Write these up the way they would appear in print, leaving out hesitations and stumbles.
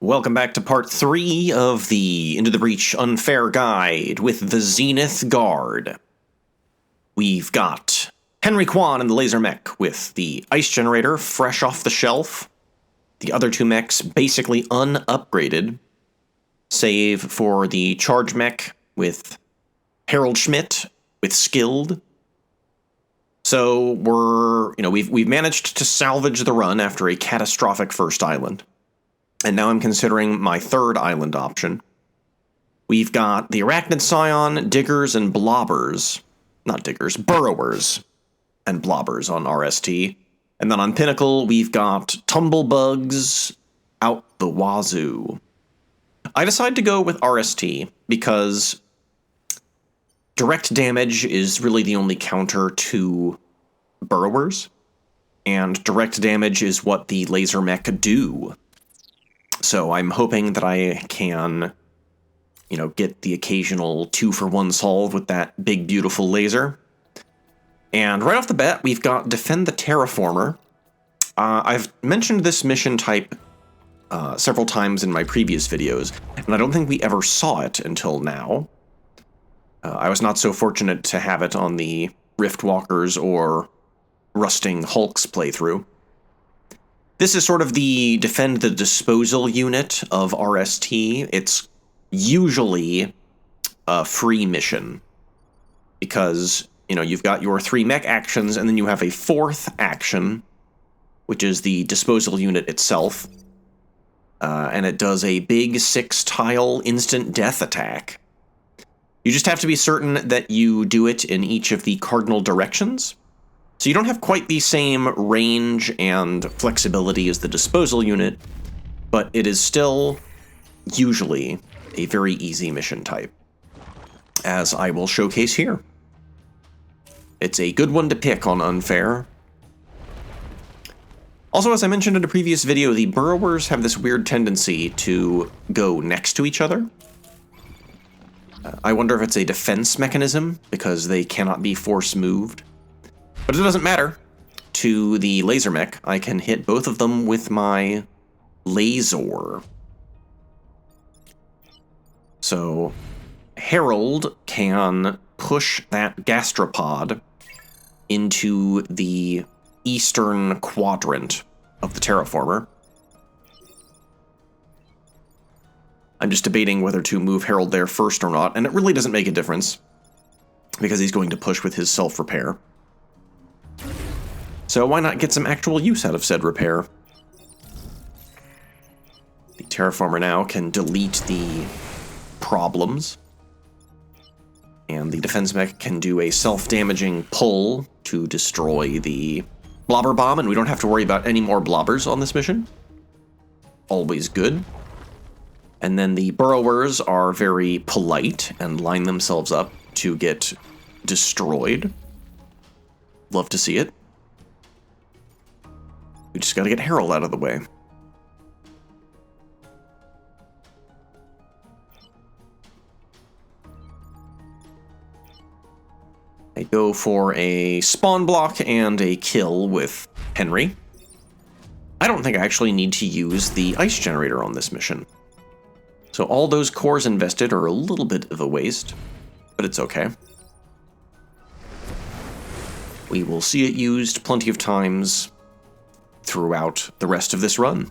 Welcome back to part 3 of the Into the Breach Unfair Guide with the Zenith Guard. We've got Henry Kwan in the laser mech with the ice generator fresh off the shelf. The other two mechs basically unupgraded, save for the charge mech with Harold Schmidt with skilled. So we've managed to salvage the run after a catastrophic first island. And now I'm considering my third island option. We've got the Arachnid Scion, Diggers, and Blobbers. Not Diggers, Burrowers and Blobbers on RST. And then on Pinnacle, we've got Tumblebugs out the wazoo. I decided to go with RST because direct damage is really the only counter to Burrowers. And direct damage is what the laser mech do. So I'm hoping that I can, get the occasional 2-for-1 solve with that big, beautiful laser. And right off the bat, we've got Defend the Terraformer. I've mentioned this mission type several times in my previous videos, and I don't think we ever saw it until now. I was not so fortunate to have it on the Riftwalkers or Rusting Hulks playthrough. This is sort of the defend the disposal unit of RST. It's usually a free mission because, you've got your 3 mech actions and then you have a 4th action, which is the disposal unit itself. And it does a big 6-tile instant death attack. You just have to be certain that you do it in each of the cardinal directions. So you don't have quite the same range and flexibility as the disposal unit, but it is still usually a very easy mission type, as I will showcase here. It's a good one to pick on Unfair. Also, as I mentioned in a previous video, the Burrowers have this weird tendency to go next to each other. I wonder if it's a defense mechanism, because they cannot be force moved. But it doesn't matter. To the laser mech, I can hit both of them with my laser. So Harold can push that gastropod into the eastern quadrant of the terraformer. I'm just debating whether to move Harold there first or not, and it really doesn't make a difference, because he's going to push with his self-repair. So why not get some actual use out of said repair? The terraformer now can delete the problems, and the defense mech can do a self-damaging pull to destroy the blobber bomb, and we don't have to worry about any more blobbers on this mission. Always good. And then the burrowers are very polite and line themselves up to get destroyed. Love to see it. We just gotta get Harold out of the way. I go for a spawn block and a kill with Henry. I don't think I actually need to use the ice generator on this mission. So all those cores invested are a little bit of a waste, but it's okay. We will see it used plenty of times throughout the rest of this run.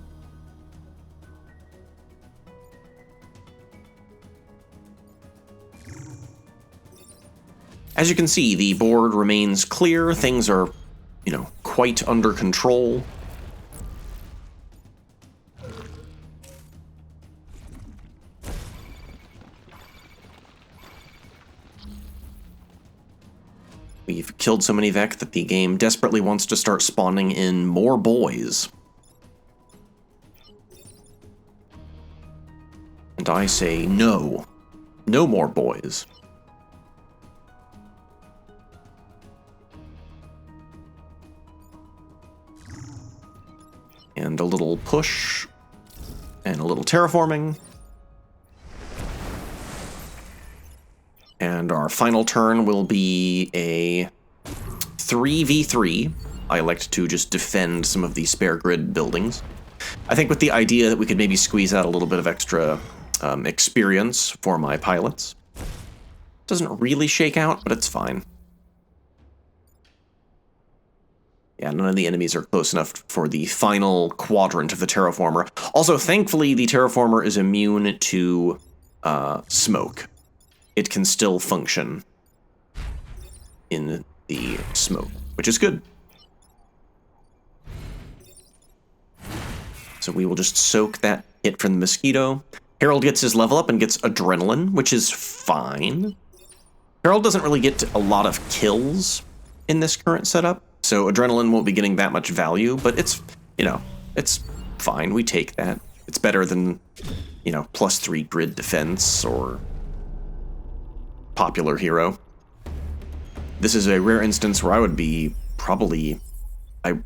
As you can see, the board remains clear. Things are, quite under control. We've killed so many Vec that the game desperately wants to start spawning in more boys. And I say no. No more boys. And a little push. And a little terraforming. And our final turn will be a 3v3. I elect to just defend some of the spare grid buildings. I think with the idea that we could maybe squeeze out a little bit of extra experience for my pilots. Doesn't really shake out, but it's fine. Yeah, none of the enemies are close enough for the final quadrant of the terraformer. Also, thankfully, the terraformer is immune to smoke. It can still function in the smoke, which is good. So we will just soak that hit from the mosquito. Harold gets his level up and gets adrenaline, which is fine. Harold doesn't really get a lot of kills in this current setup, so adrenaline won't be getting that much value, but it's, you know, it's fine. We take that. It's better than, you know, +3 grid defense or popular hero. This is a rare instance where I would be probably,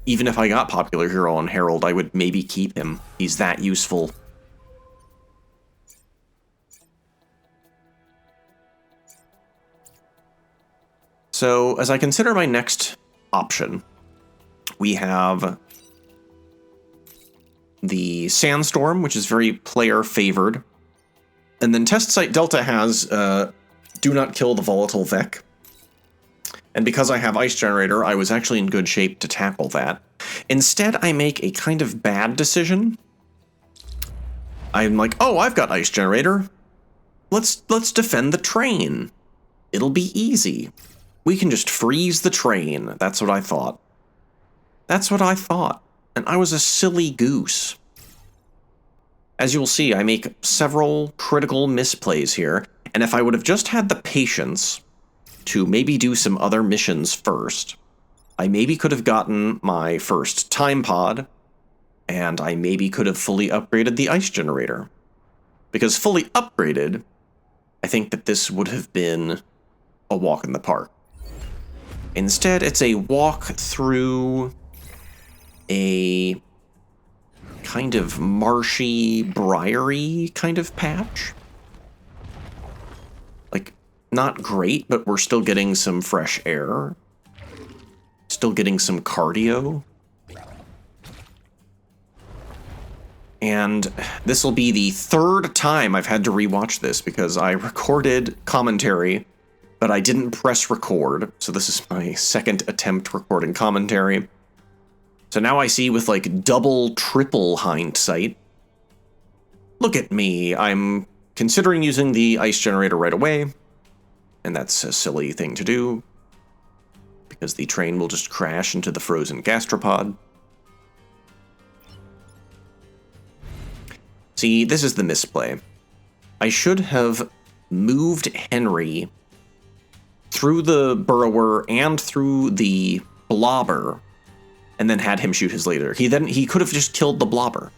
even if I got popular hero on Harold, I would maybe keep him. He's that useful. So, as I consider my next option, we have the Sandstorm, which is very player-favored. And then Test Site Delta has Do Not Kill the Volatile Vec. And because I have Ice Generator, I was actually in good shape to tackle that. Instead, I make a kind of bad decision. I'm like, oh, I've got Ice Generator. Let's defend the train. It'll be easy. We can just freeze the train. That's what I thought. That's what I thought. And I was a silly goose. As you'll see, I make several critical misplays here. And if I would have just had the patience to maybe do some other missions first, I maybe could have gotten my first time pod, and I maybe could have fully upgraded the Ice Generator. Because fully upgraded, I think that this would have been a walk in the park. Instead, it's a walk through a kind of marshy, briery kind of patch. Like, not great, but we're still getting some fresh air. Still getting some cardio. And this will be the third time I've had to rewatch this because I recorded commentary, but I didn't press record. So this is my second attempt recording commentary. So now I see with like double, triple hindsight. Look at me. I'm considering using the Ice Generator right away. And that's a silly thing to do, because the train will just crash into the frozen gastropod. See, this is the misplay. I should have moved Henry through the burrower and through the blobber, and then had him shoot his laser. He could have just killed the blobber.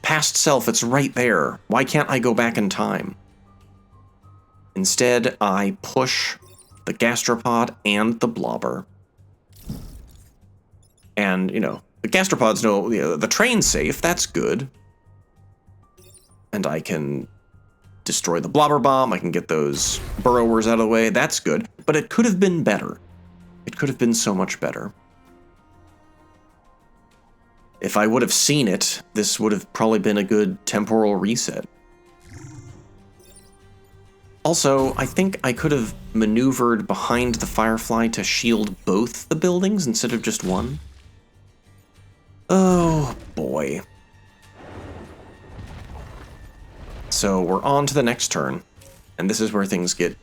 Past self, it's right there. Why can't I go back in time? Instead, I push the gastropod and the blobber. And, you know, the gastropods know, you know, the train's safe, that's good. And I can destroy the blobber bomb, I can get those burrowers out of the way, that's good. But it could have been better. It could have been so much better. If I would have seen it, this would have probably been a good temporal reset. Also, I think I could have maneuvered behind the Firefly to shield both the buildings instead of just one. Oh, boy. So we're on to the next turn, and this is where things get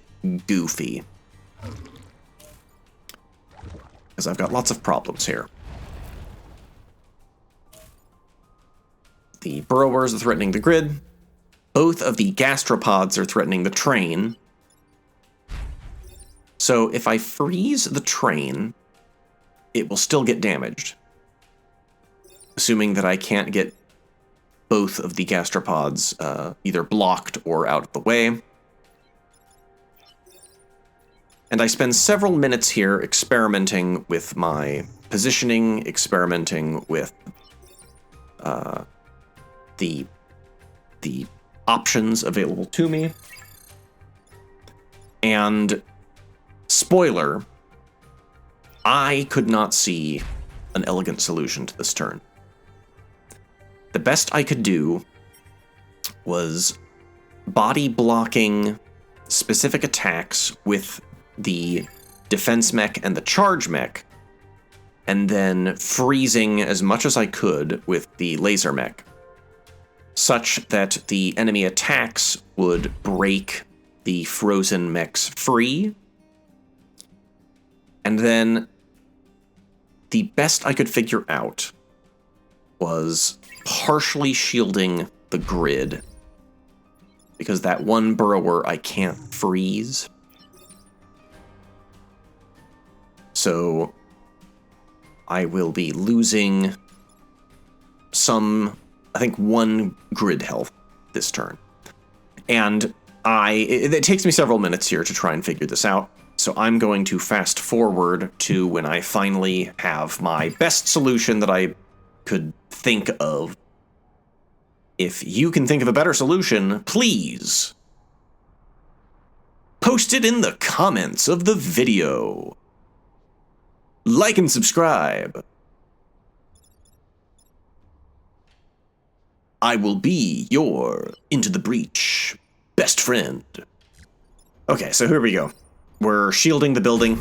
goofy. Because I've got lots of problems here. The burrowers are threatening the grid. Both of the gastropods are threatening the train. So if I freeze the train, it will still get damaged. Assuming that I can't get both of the gastropods either blocked or out of the way. And I spend several minutes here experimenting with my positioning, experimenting with the options available to me. And spoiler, I could not see an elegant solution to this turn. the best I could do was body blocking specific attacks with the defense mech and the charge mech, and then freezing as much as I could with the laser mech, such that the enemy attacks would break the frozen mechs free. And then the best I could figure out was partially shielding the grid, because that one burrower I can't freeze. So I will be losing I think 1 grid health this turn. And it takes me several minutes here to try and figure this out, so I'm going to fast forward to when I finally have my best solution that I could think of. If you can think of a better solution, please post it in the comments of the video. Like and subscribe. I will be your Into the Breach best friend. Okay, so here we go. We're shielding the building.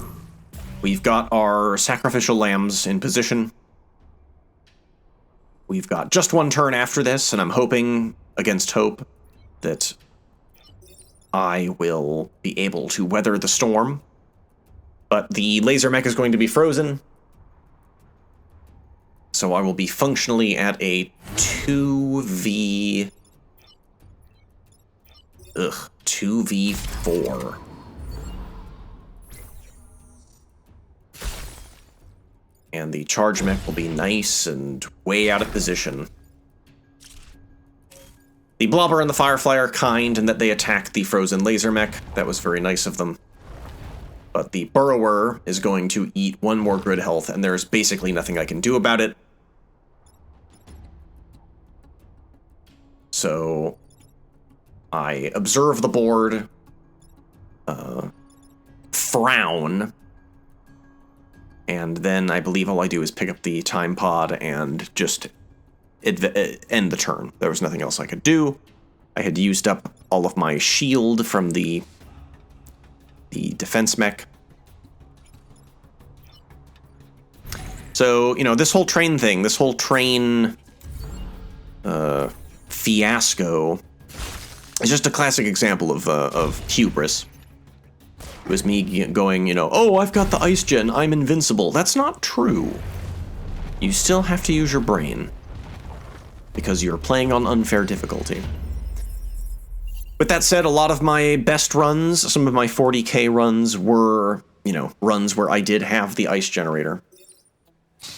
We've got our sacrificial lambs in position. We've got just 1 turn after this, and I'm hoping, against hope, that I will be able to weather the storm. But the laser mech is going to be frozen, so I will be functionally at a 2v4. And the charge mech will be nice and way out of position. The blobber and the firefly are kind in that they attack the frozen laser mech. That was very nice of them. But the burrower is going to eat 1 more grid health, and there's basically nothing I can do about it. So I observe the board, frown, and then I believe all I do is pick up the time pod and just end the turn. There was nothing else I could do. I had used up all of my shield from the defense mech. So, this whole train thing, this whole train fiasco is just a classic example of hubris. It was me going, oh, I've got the ice gen, I'm invincible. That's not true. You still have to use your brain, because you're playing on unfair difficulty. With that said, a lot of my best runs, some of my 40k runs were, runs where I did have the ice generator.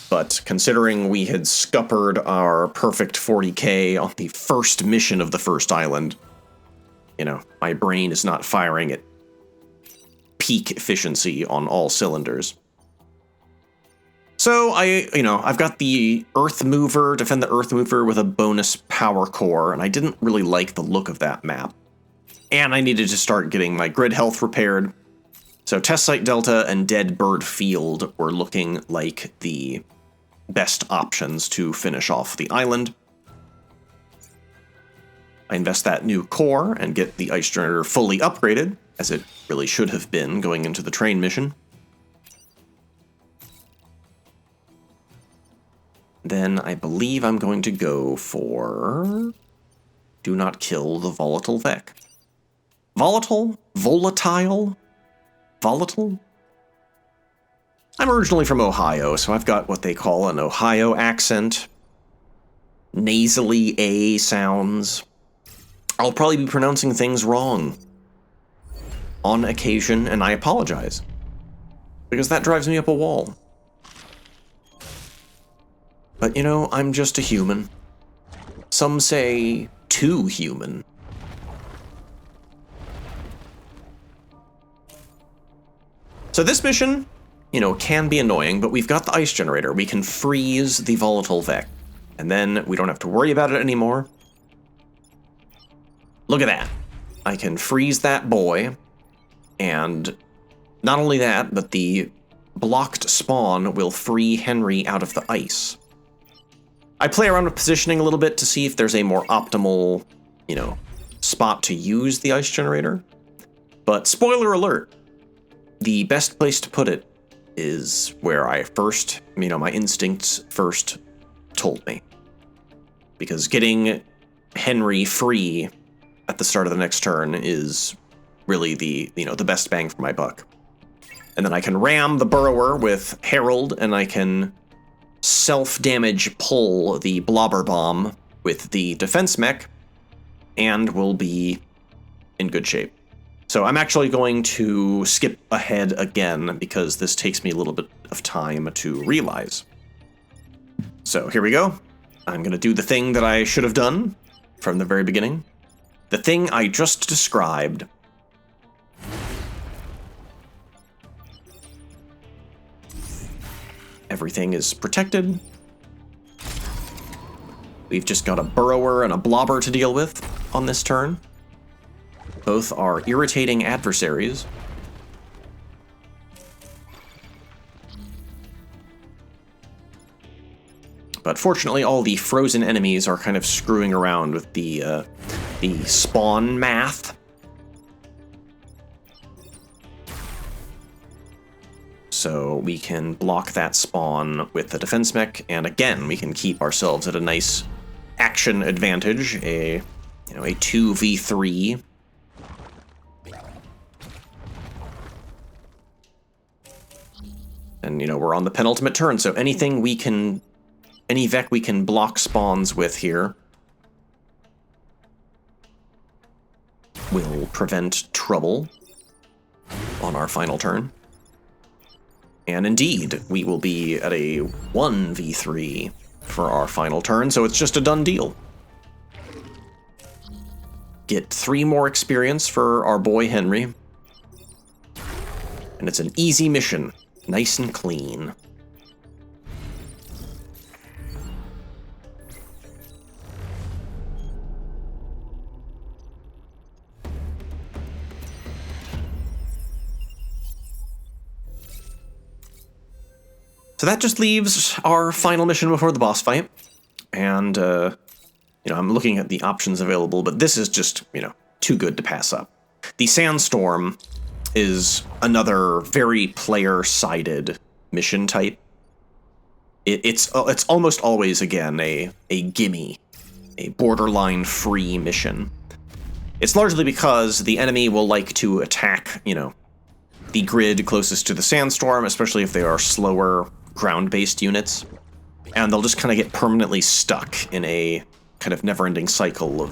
But considering we had scuppered our perfect 40k on the first mission of the first island, my brain is not firing at peak efficiency on all cylinders. So I've got the Earth Mover, defend the Earth Mover with a bonus power core, and I didn't really like the look of that map. And I needed to start getting my grid health repaired. So Test Site Delta and Dead Bird Field were looking like the best options to finish off the island. I invest that new core and get the ice generator fully upgraded, as it really should have been going into the train mission. Then I believe I'm going to go for do not kill the volatile Vec. Volatile? Volatile? Volatile? I'm originally from Ohio, so I've got what they call an Ohio accent. Nasally A sounds. I'll probably be pronouncing things wrong on occasion, and I apologize, because that drives me up a wall. But I'm just a human. Some say too human. So this mission, can be annoying, but we've got the ice generator. We can freeze the volatile Vec, and then we don't have to worry about it anymore. Look at that. I can freeze that boy, and not only that, but the blocked spawn will free Henry out of the ice. I play around with positioning a little bit to see if there's a more optimal, you know, spot to use the ice generator. But spoiler alert, the best place to put it is where I first, you know, my instincts first told me. Because getting Henry free at the start of the next turn is really the, you know, the best bang for my buck. And then I can ram the Burrower with Herald, and I can self-damage pull the Blobber Bomb with the defense mech, and we'll be in good shape. So I'm actually going to skip ahead again because this takes me a little bit of time to realize. So here we go. I'm going to do the thing that I should have done from the very beginning. The thing I just described. Everything is protected. We've just got a Burrower and a Blobber to deal with on this turn. Both are irritating adversaries. But fortunately, all the frozen enemies are kind of screwing around with the spawn math. So we can block that spawn with the defense mech, and again, we can keep ourselves at a nice action advantage, a 2v3. And, you know, we're on the penultimate turn, so any Vec we can block spawns with here will prevent trouble on our final turn. And indeed, we will be at a 1v3 for our final turn, so it's just a done deal. Get 3 more experience for our boy Henry. And it's an easy mission. Nice and clean. So that just leaves our final mission before the boss fight. And, I'm looking at the options available, but this is just, too good to pass up. The Sandstorm is another very player-sided mission type. It's almost always, again, a gimme, a borderline free mission. It's largely because the enemy will like to attack, the grid closest to the Sandstorm, especially if they are slower ground-based units, and they'll just kind of get permanently stuck in a kind of never-ending cycle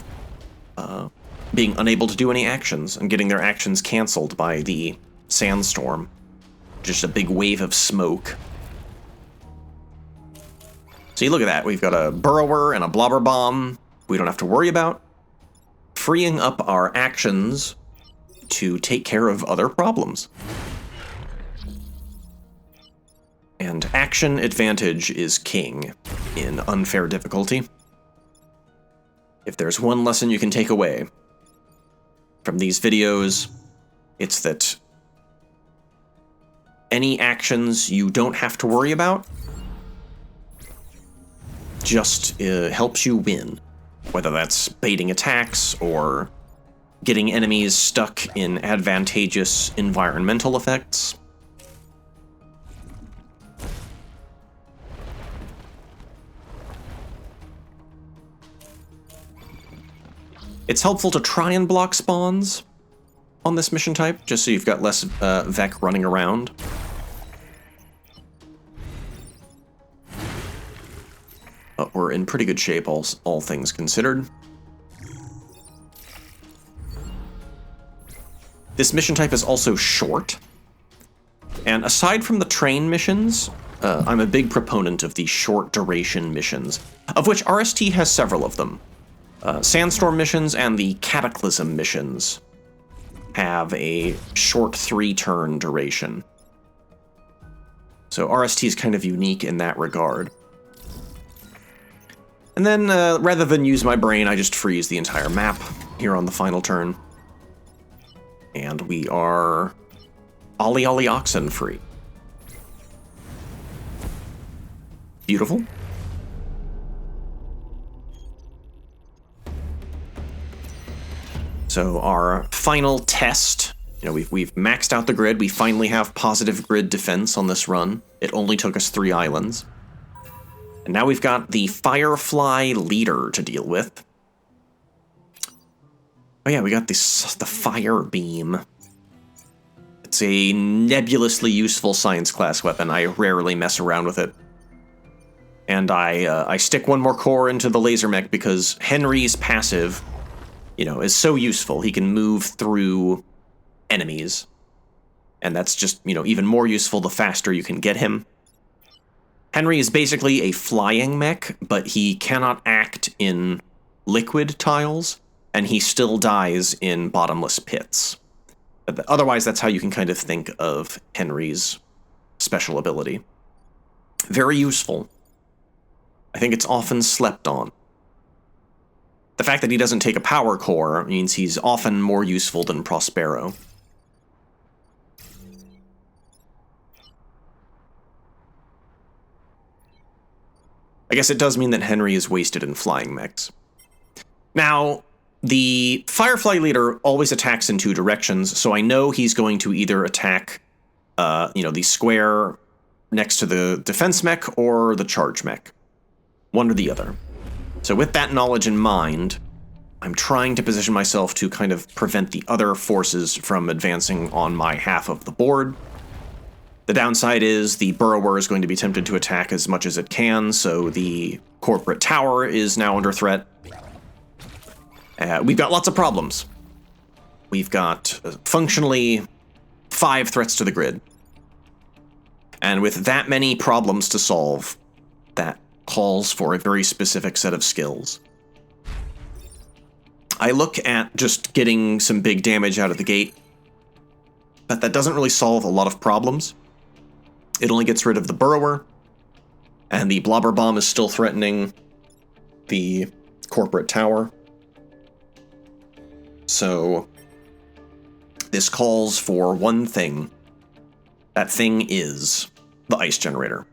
of being unable to do any actions and getting their actions canceled by the Sandstorm. Just a big wave of smoke. See, look at that. We've got a Burrower and a Blobber Bomb we don't have to worry about, freeing up our actions to take care of other problems. And action advantage is king in unfair difficulty. If there's one lesson you can take away from these videos, it's that any actions you don't have to worry about just helps you win. Whether that's baiting attacks or getting enemies stuck in advantageous environmental effects. It's helpful to try and block spawns on this mission type, just so you've got less Vec running around. But we're in pretty good shape, all things considered. This mission type is also short. And aside from the train missions, I'm a big proponent of the short duration missions, of which RST has several of them. Sandstorm missions and the Cataclysm missions have a short 3-turn duration. So RST is kind of unique in that regard. And then, rather than use my brain, I just freeze the entire map here on the final turn. And we are Ollie Ollie Oxen free. Beautiful. So our final test, we've maxed out the grid. We finally have positive grid defense on this run. It only took us 3 islands. And now we've got the Firefly Leader to deal with. Oh yeah, we got the Fire Beam. It's a nebulously useful science class weapon. I rarely mess around with it. And I stick 1 more core into the laser mech because Henry's passive, is so useful. He can move through enemies. And that's just, even more useful the faster you can get him. Henry is basically a flying mech, but he cannot act in liquid tiles, and he still dies in bottomless pits. But otherwise, that's how you can kind of think of Henry's special ability. Very useful. I think it's often slept on. The fact that he doesn't take a power core means he's often more useful than Prospero. I guess it does mean that Henry is wasted in flying mechs. Now, the Firefly Leader always attacks in 2 directions, so I know he's going to either attack, the square next to the defense mech or the charge mech. One or the other. So with that knowledge in mind, I'm trying to position myself to kind of prevent the other forces from advancing on my half of the board. The downside is the Burrower is going to be tempted to attack as much as it can, so the corporate tower is now under threat. We've got lots of problems. We've got functionally 5 threats to the grid. And with that many problems to solve, that calls for a very specific set of skills. I look at just getting some big damage out of the gate, but that doesn't really solve a lot of problems. It only gets rid of the Burrower, and the Blobber Bomb is still threatening the corporate tower. So this calls for one thing. That thing is the ice generator.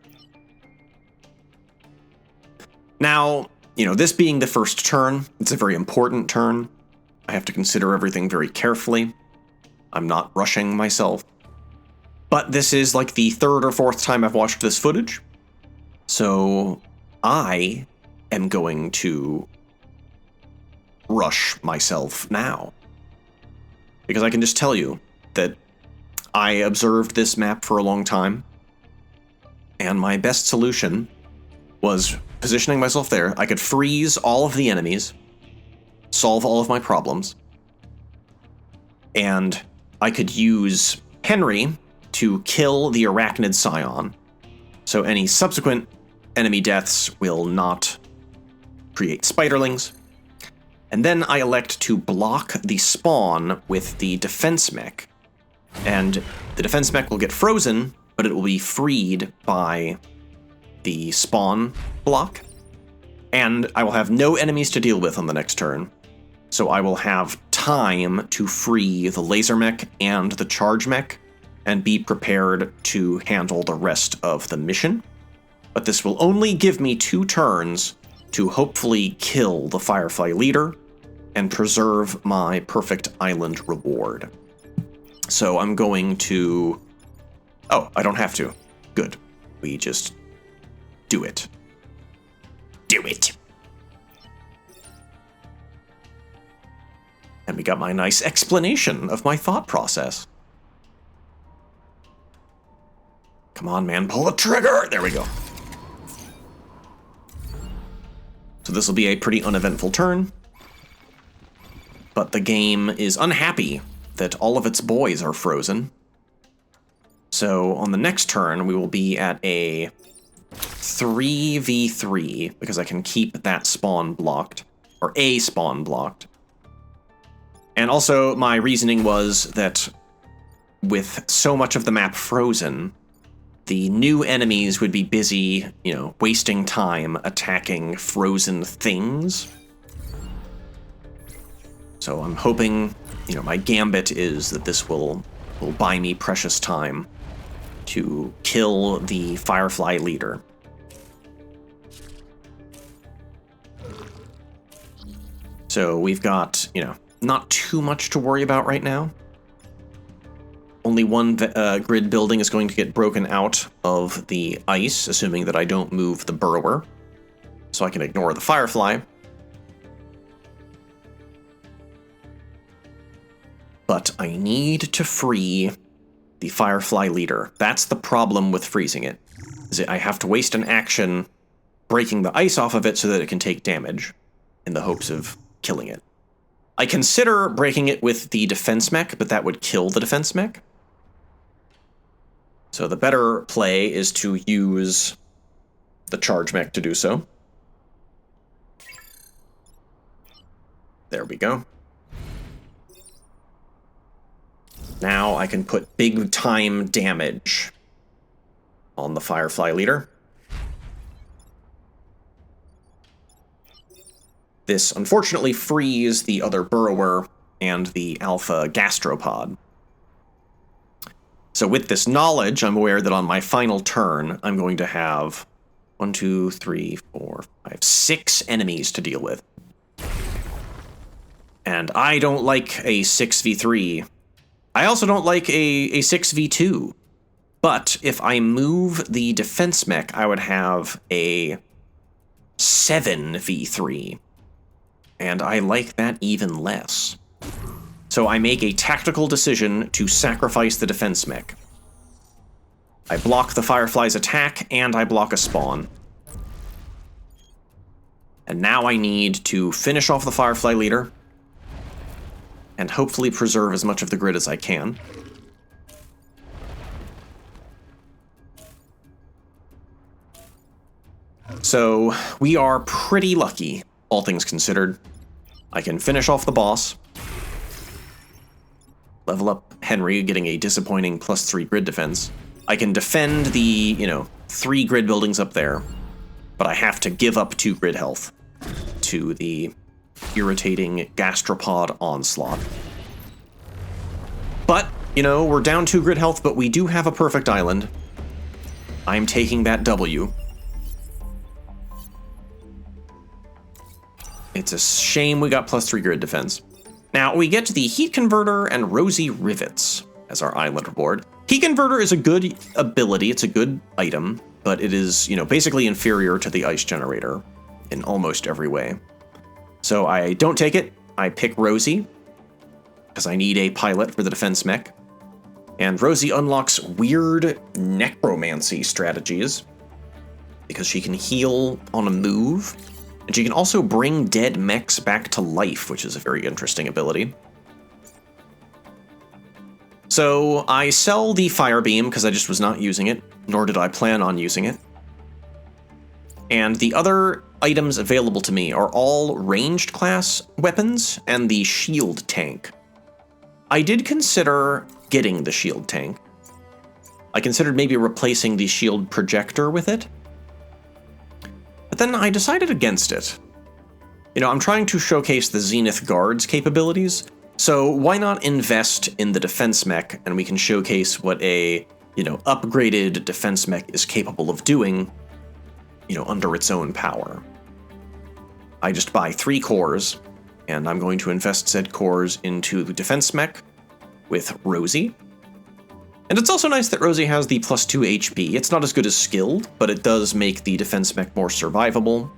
Now, this being the first turn, it's a very important turn. I have to consider everything very carefully. I'm not rushing myself. But this is like the 3rd or 4th time I've watched this footage. So I am going to rush myself now. Because I can just tell you that I observed this map for a long time. And my best solution was positioning myself there. I could freeze all of the enemies, solve all of my problems, and I could use Henry to kill the Arachnid Scion, so any subsequent enemy deaths will not create spiderlings. And then I elect to block the spawn with the defense mech, and the defense mech will get frozen, but it will be freed by the spawn block, and I will have no enemies to deal with on the next turn. So I will have time to free the laser mech and the charge mech and be prepared to handle the rest of the mission. But this will only give me 2 turns to hopefully kill the Firefly Leader and preserve my perfect island reward. So I'm going to... Oh, I don't have to. Good. We just do it. Do it. And we got my nice explanation of my thought process. Come on, man, pull the trigger! There we go. So this will be a pretty uneventful turn. But the game is unhappy that all of its boys are frozen. So on the next turn, we will be at a 3v3, because I can keep that spawn blocked, or a spawn blocked. And also, my reasoning was that with so much of the map frozen, the new enemies would be busy, wasting time attacking frozen things. So I'm hoping, my gambit is that this will buy me precious time to kill the Firefly Leader. So we've got, not too much to worry about right now. Only one grid building is going to get broken out of the ice, assuming that I don't move the burrower. So I can ignore the Firefly. But I need to free the Firefly leader. That's the problem with freezing it. I have to waste an action breaking the ice off of it so that it can take damage in the hopes of killing it. I consider breaking it with the defense mech, but that would kill the defense mech. So the better play is to use the charge mech to do so. There we go. Now I can put big time damage on the Firefly leader. This unfortunately frees the other burrower and the alpha gastropod. So with this knowledge, I'm aware that on my final turn, I'm going to have 1, 2, 3, 4, 5, 6 enemies to deal with. And I don't like a 6v3. I also don't like a 6v2. But if I move the defense mech, I would have a 7v3. And I like that even less. So I make a tactical decision to sacrifice the defense mech. I block the Firefly's attack, and I block a spawn. And now I need to finish off the Firefly leader, and hopefully preserve as much of the grid as I can. So we are pretty lucky, all things considered. I can finish off the boss, level up Henry, getting a disappointing +3 grid defense. I can defend the, 3 grid buildings up there, but I have to give up 2 grid health to the irritating gastropod onslaught. But, we're down 2 grid health, but we do have a perfect island. I'm taking that W. It's a shame we got +3 grid defense. Now, we get to the Heat Converter and Rosy Rivets as our island reward. Heat Converter is a good ability, it's a good item, but it is, basically inferior to the Ice Generator in almost every way. So I don't take it, I pick Rosy, because I need a pilot for the defense mech. And Rosy unlocks weird necromancy strategies, because she can heal on a move, and she can also bring dead mechs back to life, which is a very interesting ability. So I sell the Fire Beam because I just was not using it, nor did I plan on using it. And the other items available to me are all ranged class weapons and the shield tank. I did consider getting the shield tank. I considered maybe replacing the shield projector with it. But then I decided against it. I'm trying to showcase the Zenith Guard's capabilities, so why not invest in the defense mech and we can showcase what a, upgraded defense mech is capable of doing, under its own power. I just buy 3 cores, and I'm going to invest said cores into the defense mech with Rosy. And it's also nice that Rosy has the +2 HP. It's not as good as skilled, but it does make the defense mech more survivable.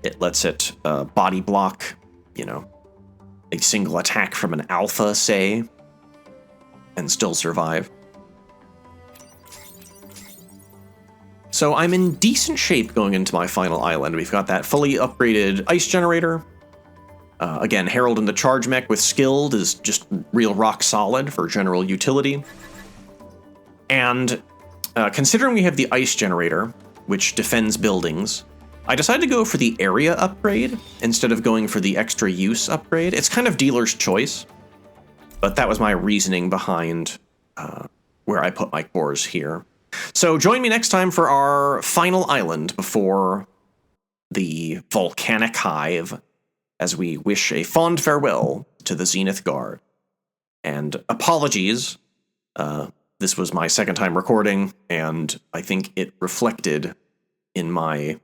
It lets it body block, a single attack from an alpha, say, and still survive. So I'm in decent shape going into my final island. We've got that fully upgraded Ice Generator. Again, Herald and the Charge Mech with Skilled is just real rock solid for general utility. And considering we have the Ice Generator, which defends buildings, I decided to go for the area upgrade instead of going for the extra use upgrade. It's kind of dealer's choice, but that was my reasoning behind where I put my cores here. So join me next time for our final island before the volcanic hive, as we wish a fond farewell to the Zenith Guard. And apologies, this was my second time recording, and I think it reflected in my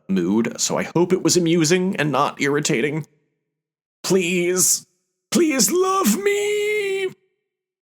mood, so I hope it was amusing and not irritating. Please. Please love me!